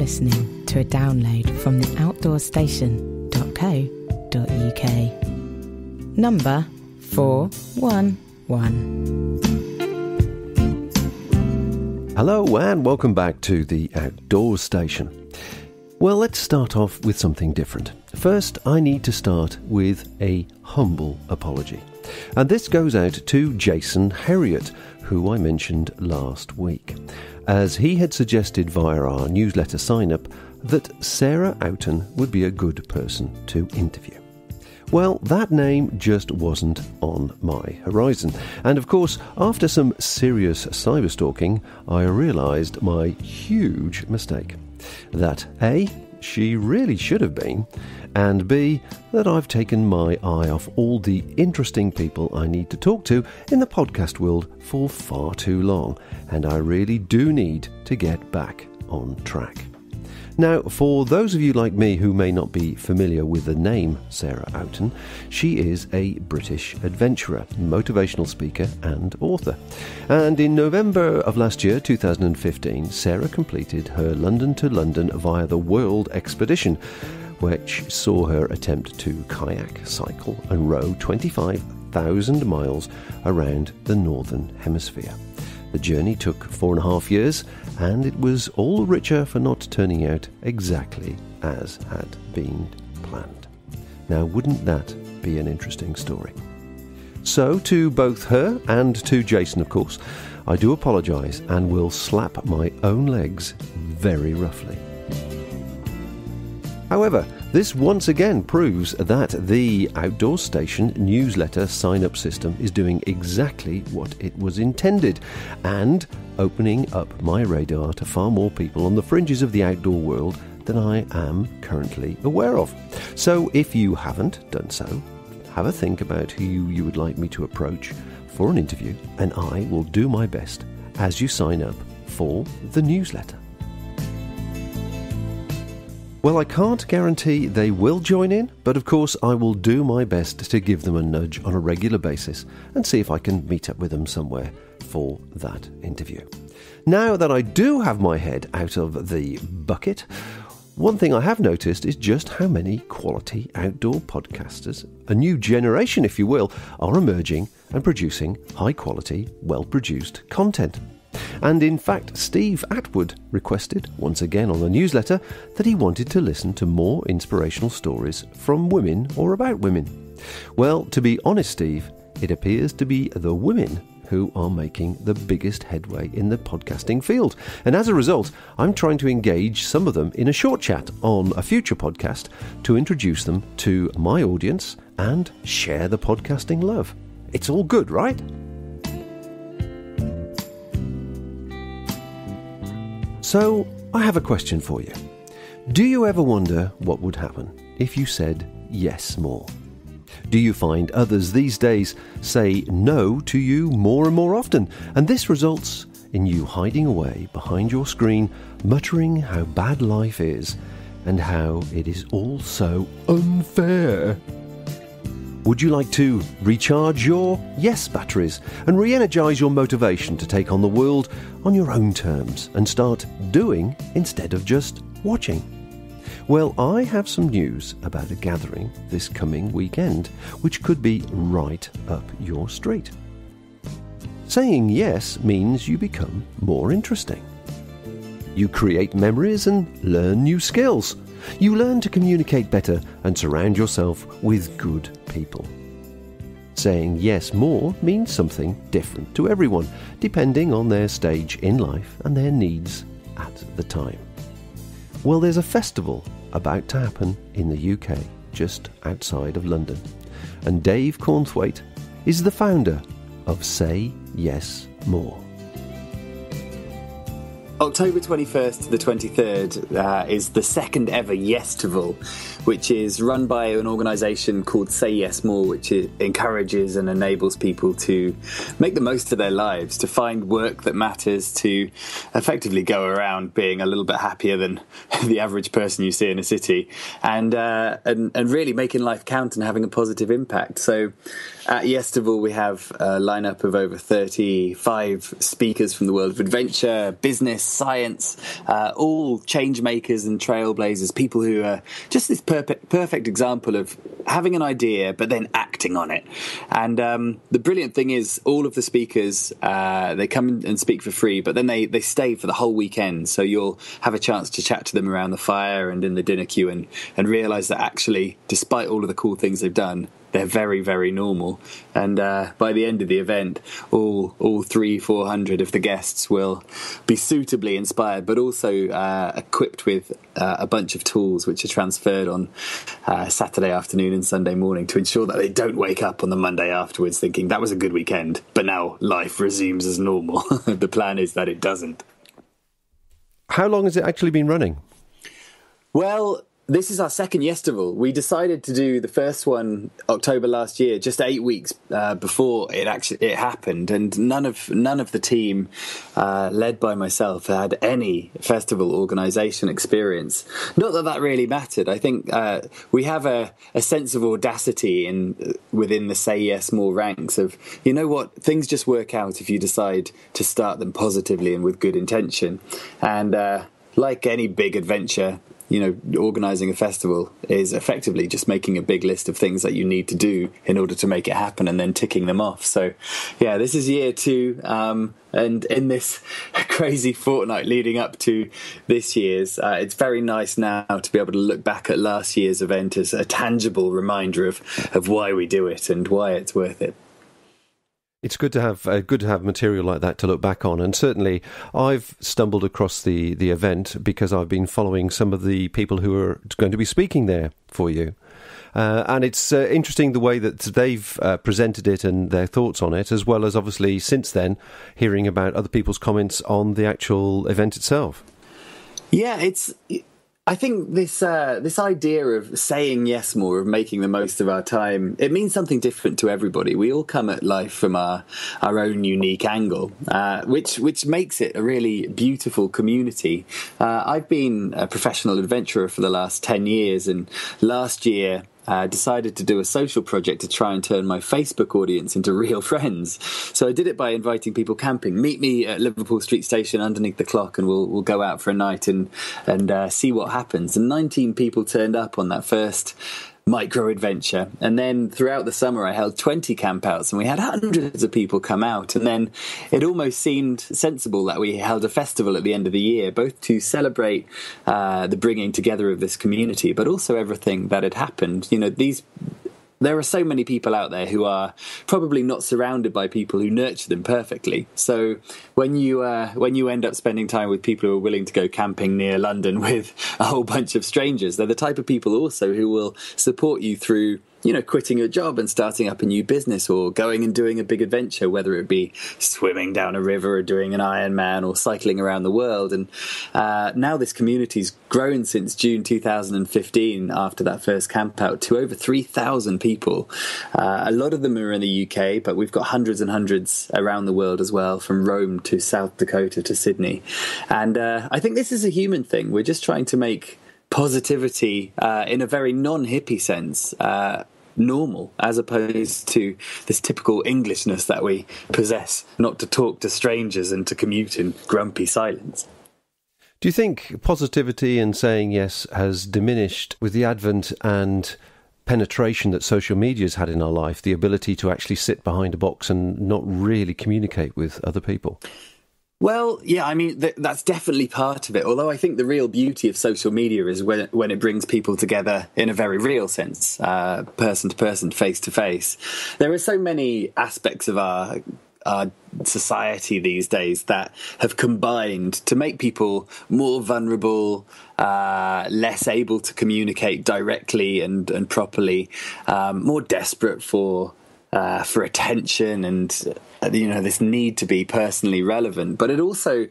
listening to a download from the outdoorstation.co.uk. Number 411. Hello and welcome back to the Outdoors Station. Well, let's start off with something different. First, I need to start with a humble apology. And this goes out to Jason Herriot, who I mentioned last week, as he had suggested via our newsletter sign-up that Sarah Outen would be a good person to interview. Well, that name just wasn't on my horizon. And of course, after some serious cyberstalking, I realised my huge mistake. That A, she really should have been, and B, that I've taken my eye off all the interesting people I need to talk to in the podcast world for far too long, and I really do need to get back on track. Now, for those of you like me who may not be familiar with the name Sarah Outen, she is a British adventurer, motivational speaker and author. And in November of last year, 2015, Sarah completed her London to London via the World expedition, which saw her attempt to kayak, cycle and row 25,000 miles around the Northern Hemisphere. The journey took 4.5 years, and it was all the richer for not turning out exactly as had been planned. Now, wouldn't that be an interesting story? So, to both her and to Jason, of course, I do apologise and will slap my own legs very roughly. However, this once again proves that the Outdoors Station newsletter sign-up system is doing exactly what it was intended and opening up my radar to far more people on the fringes of the outdoor world than I am currently aware of. So if you haven't done so, have a think about who you would like me to approach for an interview, and I will do my best as you sign up for the newsletter. Well, I can't guarantee they will join in, but of course I will do my best to give them a nudge on a regular basis and see if I can meet up with them somewhere for that interview. Now that I do have my head out of the bucket, one thing I have noticed is just how many quality outdoor podcasters, a new generation if you will, are emerging and producing high quality, well-produced content. And in fact, Steve Atwood requested, once again on the newsletter, that he wanted to listen to more inspirational stories from women or about women. Well, to be honest, Steve, it appears to be the women who are making the biggest headway in the podcasting field. And as a result, I'm trying to engage some of them in a short chat on a future podcast to introduce them to my audience and share the podcasting love. It's all good, right? So, I have a question for you. Do you ever wonder what would happen if you said yes more? Do you find others these days say no to you more and more often, and this results in you hiding away behind your screen, muttering how bad life is and how it is all so unfair? Would you like to recharge your yes batteries and re-energise your motivation to take on the world on your own terms and start doing instead of just watching? Well, I have some news about a gathering this coming weekend which could be right up your street. Saying yes means you become more interesting. You create memories and learn new skills. You learn to communicate better and surround yourself with good people. Saying yes more means something different to everyone, depending on their stage in life and their needs at the time. Well, there's a festival about to happen in the UK, just outside of London, and Dave Cornthwaite is the founder of Say Yes More. October 21st to the 23rd is the second ever Yestival, which is run by an organisation called Say Yes More, which encourages and enables people to make the most of their lives, to find work that matters, to effectively go around being a little bit happier than the average person you see in a city, and really making life count and having a positive impact. So at Yestival we have a lineup of over 35 speakers from the world of adventure, business, science, all change makers and trailblazers, people who are just this perfect example of having an idea but then acting on it. And the brilliant thing is all of the speakers, they come and speak for free, but then they stay for the whole weekend. So you'll have a chance to chat to them around the fire and in the dinner queue and realise that actually, despite all of the cool things they've done, they're very, very normal. And by the end of the event, all 400 of the guests will be suitably inspired, but also equipped with a bunch of tools which are transferred on Saturday afternoon and Sunday morning to ensure that they don't wake up on the Monday afterwards thinking that was a good weekend, but now life resumes as normal. The plan is that it doesn't. How long has it actually been running? Well, this is our second Yestival. We decided to do the first one October last year, just 8 weeks before it happened, and none of the team, led by myself, had any festival organisation experience. Not that really mattered. I think we have a sense of audacity within the Say Yes More ranks of, you know what, things just work out if you decide to start them positively and with good intention. And like any big adventure, you know, organising a festival is effectively just making a big list of things that you need to do in order to make it happen and then ticking them off. So, yeah, this is year 2. And in this crazy fortnight leading up to this year's, it's very nice now to be able to look back at last year's event as a tangible reminder of why we do it and why it's worth it. It's good to have material like that to look back on, and certainly I've stumbled across the event because I've been following some of the people who are going to be speaking there for you, and it's interesting the way that they've presented it and their thoughts on it, as well as obviously since then hearing about other people's comments on the actual event itself. Yeah, I think this idea of saying yes more, of making the most of our time, it means something different to everybody. We all come at life from our own unique angle, which makes it a really beautiful community. I've been a professional adventurer for the last 10 years, and last year decided to do a social project to try and turn my Facebook audience into real friends. So I did it by inviting people camping. Meet me at Liverpool Street Station underneath the clock, and we'll go out for a night and see what happens. And 19 people turned up on that first micro adventure, and then throughout the summer I held 20 campouts, and we had hundreds of people come out. And then it almost seemed sensible that we held a festival at the end of the year, both to celebrate the bringing together of this community, but also everything that had happened. You know, there are so many people out there who are probably not surrounded by people who nurture them perfectly. So when you end up spending time with people who are willing to go camping near London with a whole bunch of strangers, they're the type of people also who will support you through, you know, quitting your job and starting up a new business, or going and doing a big adventure, whether it be swimming down a river or doing an Ironman or cycling around the world. And now this community's grown since June 2015, after that first camp out, to over 3,000 people. A lot of them are in the UK, but we've got hundreds and hundreds around the world as well, from Rome to South Dakota to Sydney. And I think this is a human thing. We're just trying to make positivity in a very non-hippie sense normal, as opposed to this typical Englishness that we possess, not to talk to strangers and to commute in grumpy silence. Do you think positivity and saying yes has diminished with the advent and penetration that social media has had in our life, the ability to actually sit behind a box and not really communicate with other people? Well, yeah, I mean, that's definitely part of it. Although I think the real beauty of social media is when it brings people together in a very real sense, person to person, face to face. There are so many aspects of our society these days that have combined to make people more vulnerable, less able to communicate directly and properly, more desperate for attention and, you know, this need to be personally relevant. But it also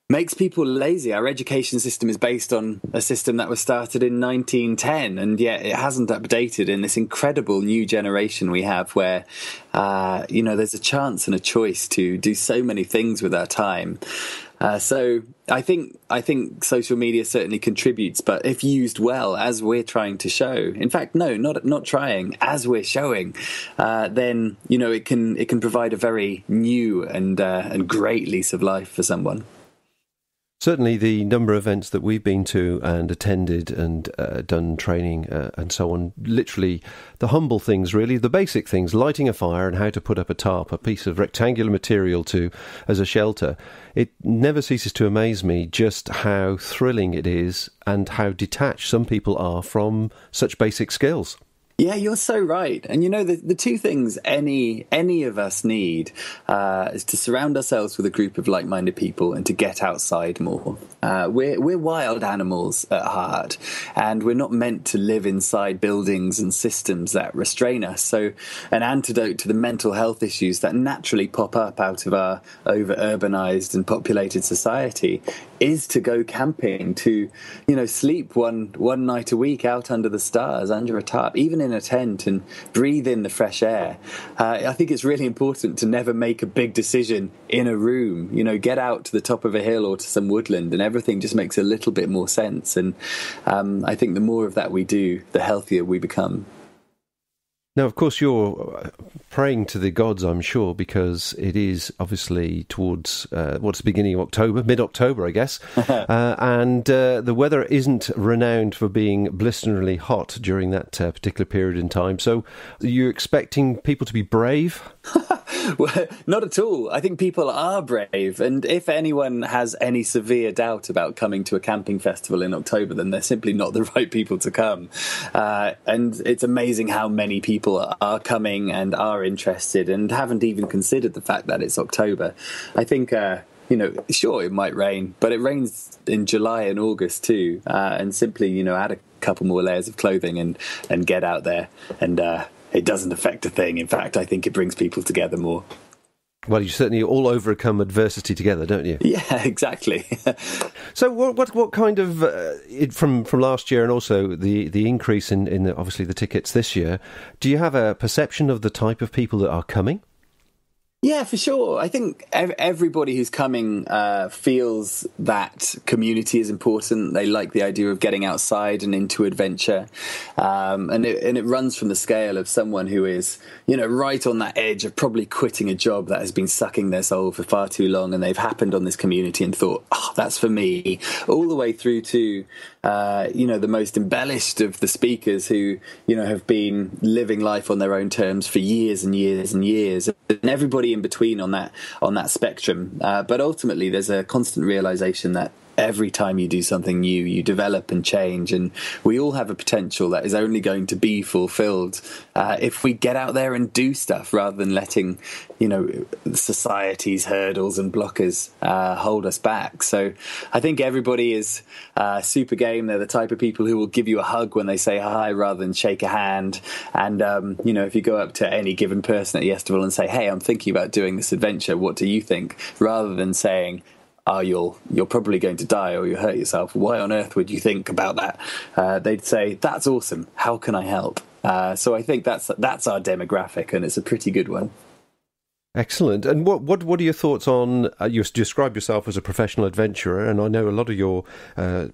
makes people lazy. Our education system is based on a system that was started in 1910, and yet it hasn't updated in this incredible new generation we have, where you know, there's a chance and a choice to do so many things with our time. So I think social media certainly contributes, but if used well, as we're trying to show, in fact, no, not trying, as we're showing, then, you know, it can provide a very new and great lease of life for someone. Certainly the number of events that we've been to and attended and done training and so on, literally the humble things really, the basic things, lighting a fire and how to put up a tarp, a piece of rectangular material as a shelter. It never ceases to amaze me just how thrilling it is and how detached some people are from such basic skills. Yeah, you're so right. And the two things any of us need is to surround ourselves with a group of like-minded people and to get outside more. We're wild animals at heart, and we're not meant to live inside buildings and systems that restrain us. So an antidote to the mental health issues that naturally pop up out of our over-urbanized and populated society is to go camping, to sleep one night a week out under the stars, under a tarp, even in a tent, and breathe in the fresh air. I think it's really important to never make a big decision in a room. Get out to the top of a hill or to some woodland, and everything just makes a little bit more sense. And I think the more of that we do, the healthier we become. Now, of course, you're praying to the gods, I'm sure, because it is obviously towards what's the beginning of October, mid-October, I guess, and the weather isn't renowned for being blisteringly hot during that particular period in time. So are you expecting people to be brave? Well, not at all. I think people are brave, and if anyone has any severe doubt about coming to a camping festival in October, then they're simply not the right people to come. And it's amazing how many people are coming and are interested and haven't even considered the fact that it's October. I think sure, it might rain, but it rains in July and August too, and simply add a couple more layers of clothing and get out there, and it doesn't affect a thing. In fact, I think it brings people together more. Well, you certainly all overcome adversity together, don't you? Yeah, exactly. So what kind of, from last year and also the increase in obviously the tickets this year, do you have a perception of the type of people that are coming? Yeah, for sure. I think everybody who's coming feels that community is important. They like the idea of getting outside and into adventure. And it runs from the scale of someone who is, right on that edge of probably quitting a job that has been sucking their soul for far too long, and they've happened on this community and thought, oh, that's for me, all the way through to, the most embellished of the speakers who, have been living life on their own terms for years and years and years, and everybody in between on that spectrum. But ultimately, there's a constant realization that every time you do something new, you develop and change, and we all have a potential that is only going to be fulfilled if we get out there and do stuff rather than letting society's hurdles and blockers hold us back. So I think everybody is super game. They're the type of people who will give you a hug when they say hi rather than shake a hand. And if you go up to any given person at the festival and say, hey, I'm thinking about doing this adventure, what do you think, rather than saying, oh, you're probably going to die or you hurt yourself, why on earth would you think about that? They'd say, that's awesome, how can I help? So I think that's our demographic, and it's a pretty good one. Excellent. And what are your thoughts on, you describe yourself as a professional adventurer, and I know a lot of your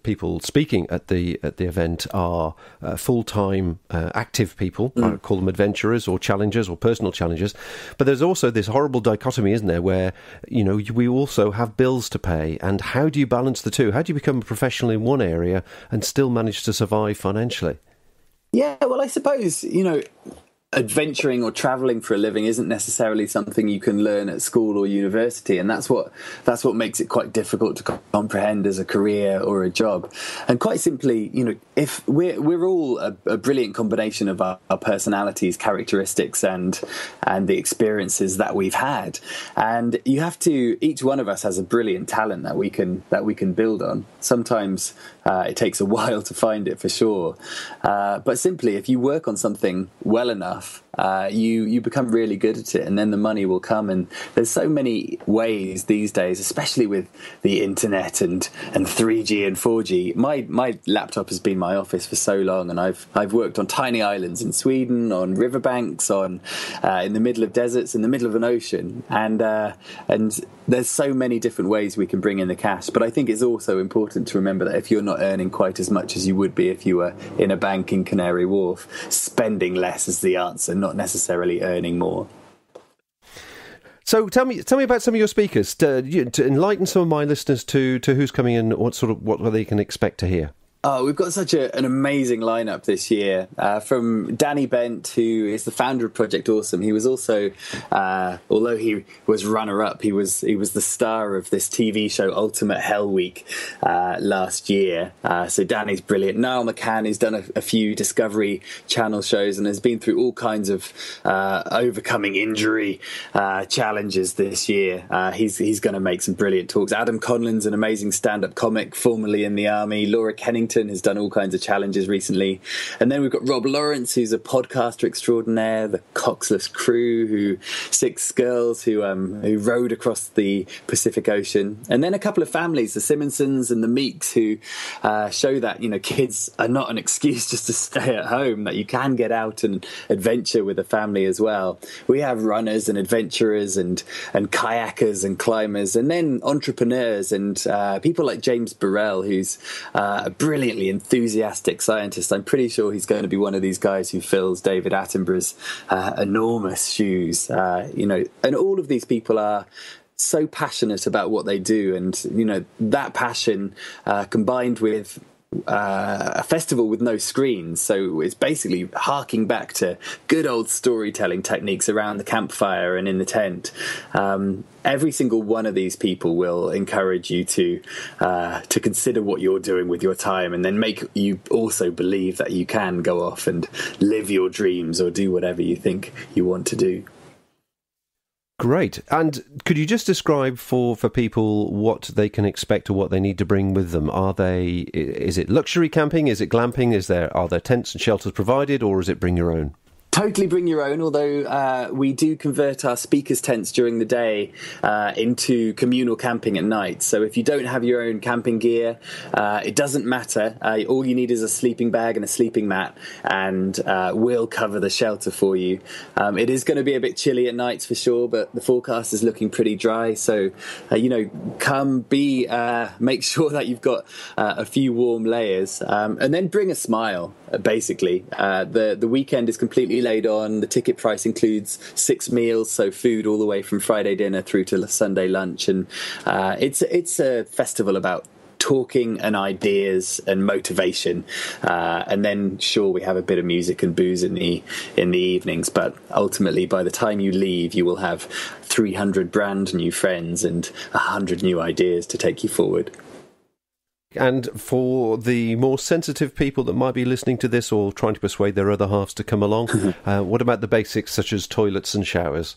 people speaking at the event are full-time active people. I call them adventurers or challengers or personal challengers. But there's also this horrible dichotomy, isn't there, where, we also have bills to pay. And how do you balance the two? How do you become a professional in one area and still manage to survive financially? Yeah, well, I suppose, adventuring or traveling for a living isn't necessarily something you can learn at school or university, and that's what makes it quite difficult to comprehend as a career or a job. And quite simply, if we're all a brilliant combination of our personalities, characteristics, and the experiences that we've had, and each one of us has a brilliant talent that we can build on. Sometimes it takes a while to find it, for sure, but simply if you work on something well enough, you become really good at it, and then the money will come. And there's so many ways these days, especially with the internet and 3G and 4G. My laptop has been my office for so long, and I've worked on tiny islands in Sweden, on riverbanks, in the middle of deserts, in the middle of an ocean, and there's so many different ways we can bring in the cash. But I think it's also important to remember that if you're not earning quite as much as you would be if you were in a bank in Canary Wharf, spending less is the answer, not necessarily earning more. So tell me about some of your speakers to enlighten some of my listeners to who's coming in, what they can expect to hear. Oh, we've got such an amazing lineup this year. From Danny Bent, who is the founder of Project Awesome. He was also, although he was runner-up, he was the star of this TV show Ultimate Hell Week last year. So Danny's brilliant. Niall McCann, who's done a few Discovery Channel shows and has been through all kinds of overcoming injury challenges this year. He's going to make some brilliant talks. Adam Conlon's an amazing stand-up comic, formerly in the army. Laura Kennington has done all kinds of challenges recently. And then we've got Rob Lawrence, who's a podcaster extraordinaire, the Coxless Crew, 6 girls who rowed across the Pacific Ocean. And then a couple of families, the Simonsons and the Meeks, who show that, kids are not an excuse just to stay at home, that you can get out and adventure with a family as well. We have runners and adventurers and kayakers and climbers, and then entrepreneurs and people like James Burrell, who's a brilliantly enthusiastic scientist. I'm pretty sure he's going to be one of these guys who fills David Attenborough's enormous shoes. And all of these people are so passionate about what they do, and that passion combined with a festival with no screens, so it's basically harking back to good old storytelling techniques around the campfire and in the tent. Every single one of these people will encourage you to consider what you're doing with your time, and then make you also believe that you can go off and live your dreams or do whatever you think you want to do. Great. And could you just describe for people what they can expect or what they need to bring with them? Is it luxury camping? Is it glamping? Are there tents and shelters provided, or is it bring your own? Totally bring your own, although we do convert our speakers' tents during the day into communal camping at night. So if you don't have your own camping gear, it doesn't matter. All you need is a sleeping bag and a sleeping mat, and we'll cover the shelter for you. It is going to be a bit chilly at nights for sure, but the forecast is looking pretty dry. So, come make sure that you've got a few warm layers, and then bring a smile, basically. The weekend is completely laid on. The ticket price includes 6 meals, so food all the way from Friday dinner through to Sunday lunch, and it's a festival about talking and ideas and motivation, and then sure, we have a bit of music and booze in the evenings, but ultimately by the time you leave you will have 300 brand new friends and 100 new ideas to take you forward. And for the more sensitive people that might be listening to this or trying to persuade their other halves to come along, what about the basics such as toilets and showers?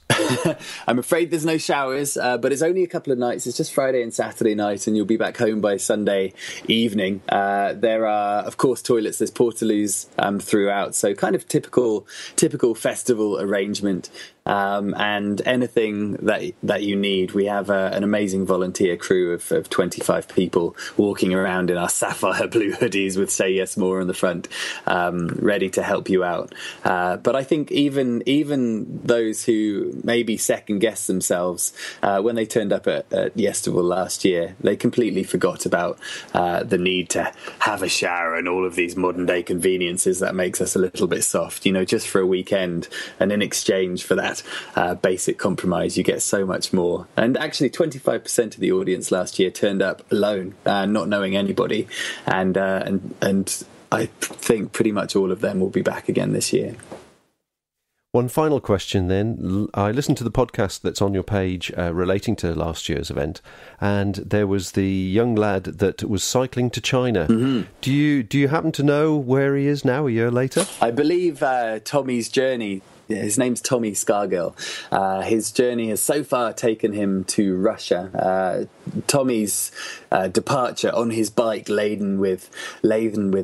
I'm afraid there's no showers, but it's only a couple of nights. It's just Friday and Saturday night, and you'll be back home by Sunday evening. There are, of course, toilets. There's portaloos throughout, so kind of typical festival arrangement. And anything that you need. We have an amazing volunteer crew of 25 people walking around in our sapphire blue hoodies with Say Yes More on the front, ready to help you out. But I think even those who maybe second guess themselves, when they turned up at Yestival last year, they completely forgot about the need to have a shower and all of these modern day conveniences that makes us a little bit soft, just for a weekend. And in exchange for that basic compromise, you get so much more. And actually 25% of the audience last year turned up alone, not knowing anybody, and I think pretty much all of them will be back again this year. One final question then. I listened to the podcast that's on your page relating to last year's event, and there was the young lad that was cycling to China. Mm-hmm. Do you happen to know where he is now, a year later? I believe Tommy's journey... Yeah, his name's Tommy Scargill. His journey has so far taken him to Russia. Tommy's departure on his bike laden with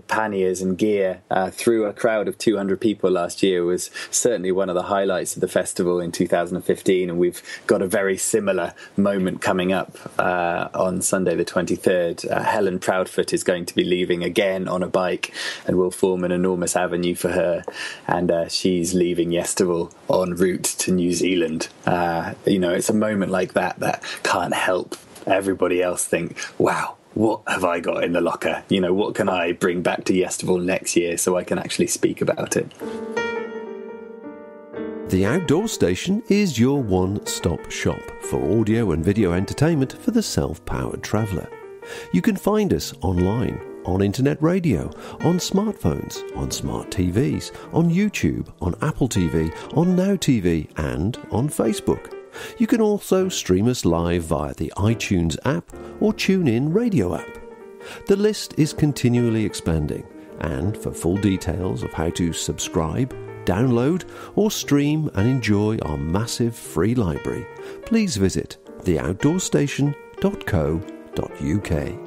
panniers and gear through a crowd of 200 people last year was certainly one of the highlights of the festival in 2015, and we've got a very similar moment coming up on Sunday the 23rd. Helen Proudfoot is going to be leaving again on a bike, and we'll form an enormous avenue for her, and she's leaving Festival en route to New Zealand. It's a moment like that can't help everybody else think, wow, what have I got in the locker? What can I bring back to Yestival next year so I can actually speak about it? The Outdoor Station is your one-stop shop for audio and video entertainment for the self-powered traveller. You can find us online, on internet radio, on smartphones, on smart TVs, on YouTube, on Apple TV, on Now TV and on Facebook. You can also stream us live via the iTunes app or TuneIn radio app. The list is continually expanding, and for full details of how to subscribe, download or stream and enjoy our massive free library, please visit theoutdoorstation.co.uk.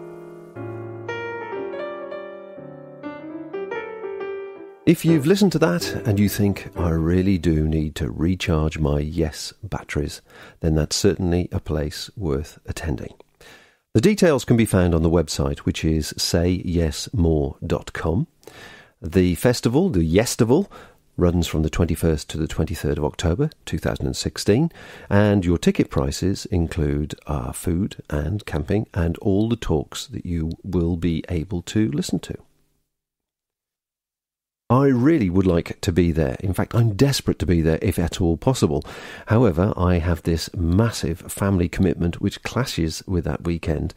If you've listened to that and you think, I really do need to recharge my Yes batteries, then that's certainly a place worth attending. The details can be found on the website, which is sayyesmore.com. The festival, the Yestival, runs from the 21st to the 23rd of October 2016, and your ticket prices include food and camping and all the talks that you will be able to listen to. I really would like to be there. In fact, I'm desperate to be there if at all possible. However, I have this massive family commitment which clashes with that weekend.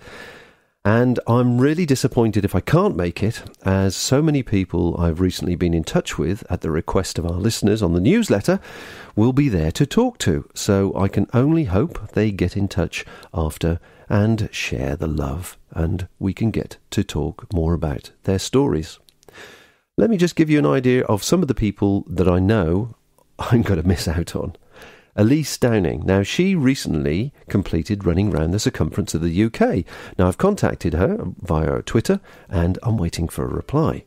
And I'm really disappointed if I can't make it, as so many people I've recently been in touch with at the request of our listeners on the newsletter will be there to talk to. So I can only hope they get in touch after and share the love, and we can get to talk more about their stories. Let me just give you an idea of some of the people that I know I'm going to miss out on. Elise Downing. Now, she recently completed running round the circumference of the UK. Now, I've contacted her via Twitter and I'm waiting for a reply.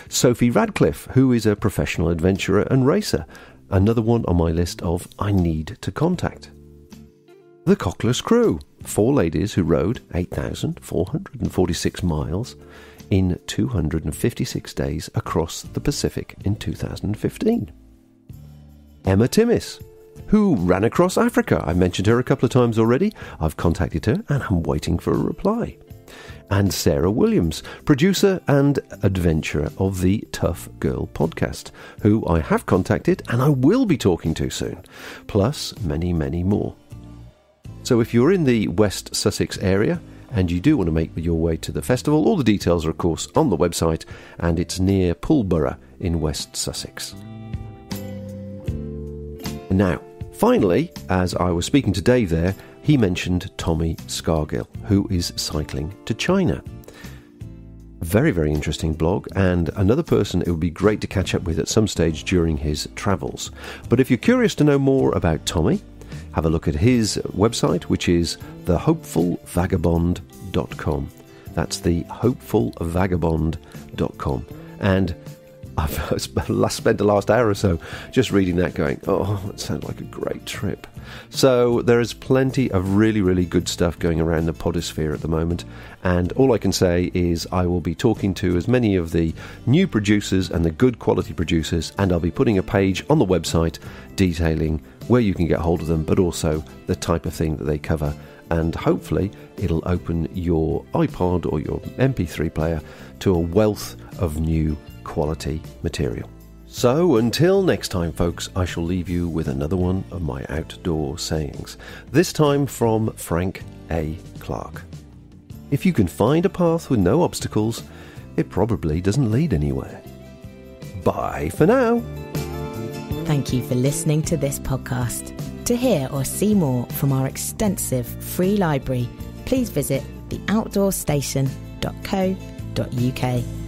Sophie Radcliffe, who is a professional adventurer and racer. Another one on my list of I need to contact. The Cockless Crew. 4 ladies who rode 8,446 miles in 256 days across the Pacific in 2015. Emma Timmis, who ran across Africa. I mentioned her a couple of times already. I've contacted her and I'm waiting for a reply. And Sarah Williams, producer and adventurer of the Tough Girl podcast, who I have contacted and I will be talking to soon, plus many, many more. So if you're in the West Sussex area and you do want to make your way to the festival, all the details are, of course, on the website, and it's near Pulborough in West Sussex. Now, finally, as I was speaking to Dave there, he mentioned Tommy Scargill, who is cycling to China. Very, very interesting blog, and another person it would be great to catch up with at some stage during his travels. But if you're curious to know more about Tommy, have a look at his website, which is thehopefulvagabond.com. That's thehopefulvagabond.com. And I've spent the last hour or so just reading that going, oh, it sounds like a great trip. So there is plenty of really, really good stuff going around the podosphere at the moment. And all I can say is I will be talking to as many of the new producers and the good quality producers, and I'll be putting a page on the website detailing where you can get hold of them, but also the type of thing that they cover. And hopefully it'll open your iPod or your MP3 player to a wealth of new quality material. So until next time, folks, I shall leave you with another one of my outdoor sayings, this time from Frank A. Clark. If you can find a path with no obstacles, it probably doesn't lead anywhere. Bye for now. Thank you for listening to this podcast. To hear or see more from our extensive free library, please visit theoutdoorstation.co.uk.